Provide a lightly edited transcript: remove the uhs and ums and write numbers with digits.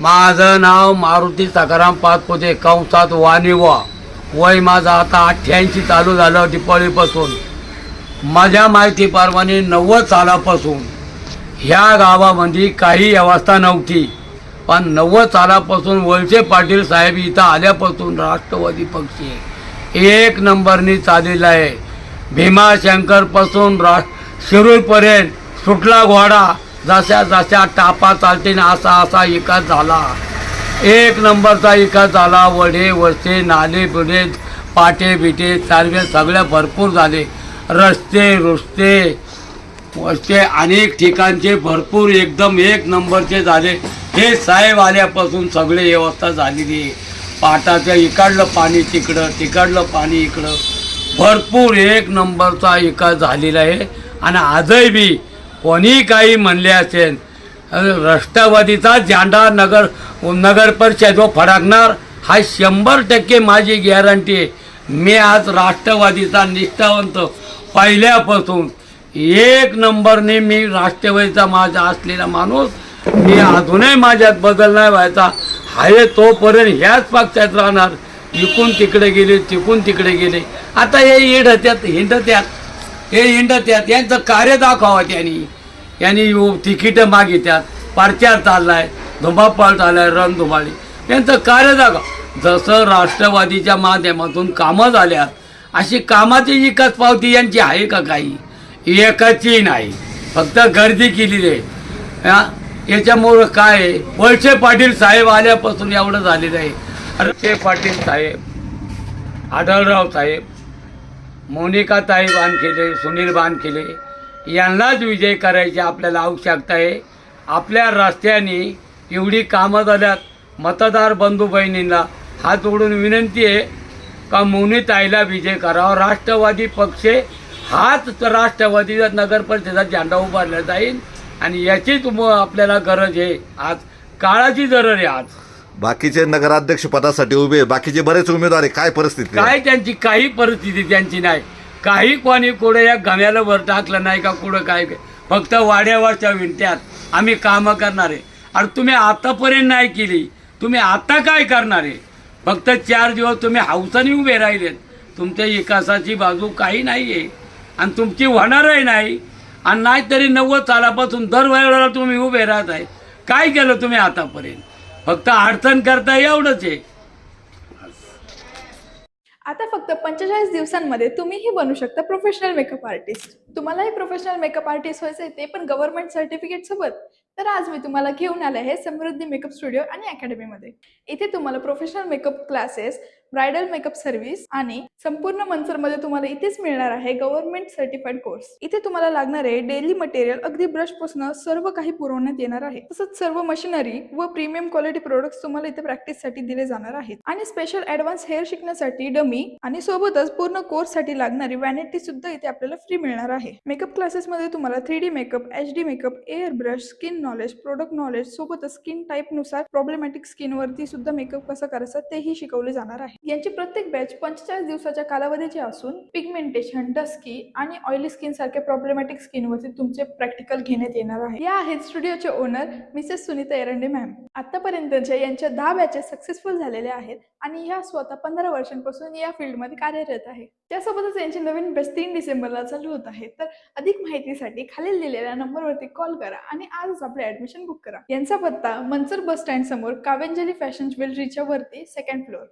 माझं नाव मारुती सकाराम पाचपुते कंसात वानिवा. वय माझं आता 88 चालू झालं दिपाळीपासून. माझ्या माहितीप्रमाणे 90 सालापासून ह्या गावामध्ये काही व्यवस्था नव्हती, पण 90 सालापासून वळसे पाटील साहेब इथं आल्यापासून राष्ट्रवादी पक्ष एक नंबरनी चाललेला आहे. भीमाशंकरपासून शिरूरपर्यंत सुटला घोडा, जशा जशा टापा चालते ना असा विकास झाला. एक नंबरचा विकास झाला. वडे वस्ते नाले बिडे पाटे बिटे सर्वे सगळे भरपूर झाले. रस्ते वस्ते अनेक ठिकाणचे भरपूर एकदम एक नंबरचे झाले. हे साहेब आल्यापासून सगळे व्यवस्था झालेली आहे. पाटाचं इकडलं पाणी तिकडलं पाणी इकडं भरपूर एक नंबरचा विकास झालेला आहे. आणि आजही बी कोणी काही म्हणले असेल, राष्ट्रवादीचा झेंडा नगर परिषद फडकणार हा 100% माझी गॅरंटी आहे. मी आज राष्ट्रवादीचा निष्ठावंत पहिल्यापासून एक नंबरने मी राष्ट्रवादीचा माझा असलेला माणूस. मी अजूनही माझ्यात बदल नाही व्हायचा आहे तोपर्यंत ह्याच पक्षात राहणार. इकून तिकडे गेले तिकून तिकडे गेले, आता हे हिंडत्यात यांचं कार्य दाखवा. यांनी तिकीटं मागित्यात, प्रचार चाललाय, धुमापाळ चाललाय, रणधुमाळी. यांचं कार्य दाखवा. जसं राष्ट्रवादीच्या माध्यमातून कामं झाल्यात अशी कामाची विकास पावती यांची आहे का? काही एकाची नाही, फक्त गर्दी केलेली आहे. याच्यामुळं काय वळसे पाटील साहेब आल्यापासून एवढं झालेलं आहे. वळसे पाटील साहेब, आढळराव साहेब, मोनिकाताई बानखेले, सुनील बानखेले यांनाच विजय करायची आपल्याला आवश्यकता आहे. आपल्या रस्त्याने एवढी कामं झाल्यात. मतदार बंधू बहिणींना हात जोडून विनंती आहे का मोनिताईला विजय करावा. राष्ट्रवादी पक्ष हाच राष्ट्रवादीचा नगर परिषदेचा झेंडा उभारला जाईल आणि याचीच आपल्याला गरज आहे. आज काळाची गरज आहे. आज बाकीचे नगराध्यक्ष पदासाठी उभे, बाकीचे बरेच उमेदवार आहे, काय परिस्थिती काय त्यांची काही परिस्थिती त्यांची नाही. काही कोणी कुठे या गम्याला वर टाकलं नाही का कुठं काय, फक्त वाड्यावरच्या विनत्यात आम्ही कामं करणार आहे. आणि तुम्ही आतापर्यंत नाही केली, तुम्ही आता काय करणार आहे? फक्त 4 दिवस तुम्ही हौसाने उभे राहिलेत. तुमच्या विकासाची बाजू काही नाही आहे आणि तुमची होणारही नाही. आणि नाहीतरी 90 सालापासून दरवेळेला तुम्ही उभे राहत आहे. काय केलं तुम्ही आतापर्यंत? फक्त अडचण करता एवढंच आहे. आता फक्त 45 दिवसांमध्ये तुम्हीही बनू शकता प्रोफेशनल मेकअप आर्टिस्ट. तुम्हालाही प्रोफेशनल मेकअप आर्टिस्ट व्हायचं आहे, ते पण गव्हर्नमेंट सर्टिफिकेट सोबत. तर आज मी तुम्हाला घेऊन आले आहे समृद्धी मेकअप स्टुडिओ आणि अकॅडमीमध्ये. इथे तुम्हाला professional makeup classes, bridal makeup service आणि संपूर्ण मनसरमध्ये तुम्हाला इथेच मिळणार आहे गव्हर्नमेंट सर्टिफाईड कोर्स. इथे तुम्हाला लागणारे डेली मटेरियल अगदी ब्रश पासून सर्व काही पुरवण्यात येणार आहे. तसंच सर्व मशिनरी व प्रीमियम क्वालिटी प्रोडक्ट्स तुम्हाला इथे प्रॅक्टिससाठी दिले जाणार आहेत. आणि स्पेशल ऍडव्हान्स हेअर शिकण्यासाठी डमी आणि सोबतच पूर्ण कोर्स साठी लागणारी वॅनिटी सुद्धा इथे आपल्याला फ्री मिळणार आहे. मेकअप क्लासेस मध्ये तुम्हाला 3D makeup, HD makeup, air brush, skin knowledge, product knowledge सोबतच स्किन टाईप नुसार प्रॉब्लेमॅटिक स्किन वरती सुद्धा मेकअप कसं करायचं तेही शिकवले जाणार आहे. यांची प्रत्येक बॅच 45 दिवसाच्या कालावधीची असून पिगमेंटेशन, डस्की आणि ऑइली स्किन सारख्या प्रॉब्लेमॅटिक स्किन वरती तुमचे प्रॅक्टिकल घेण्यात येणार आहे. या आहेत स्टुडिओचे owner Mrs Sunita Erande ma'am. आतापर्यंतच्या यांच्या 10 बॅचेस सक्सेसफुल झालेल्या आहेत आणि ह्या स्वतः 15 वर्षांपासून या फील्डमध्ये कार्यरत आहे. त्यासोबतच यांची नवीन बॅच 3 डिसेंबरला चालू होत आहे. तर अधिक माहितीसाठी खालील दिलेल्या नंबरवरती कॉल करा आणि आजच आपले ऍडमिशन बुक करा. यांचा पत्ता मनसर बस स्टँड समोर कावेंजली फॅशन ज्वेलरीच्या वरती 2nd फ्लोअर.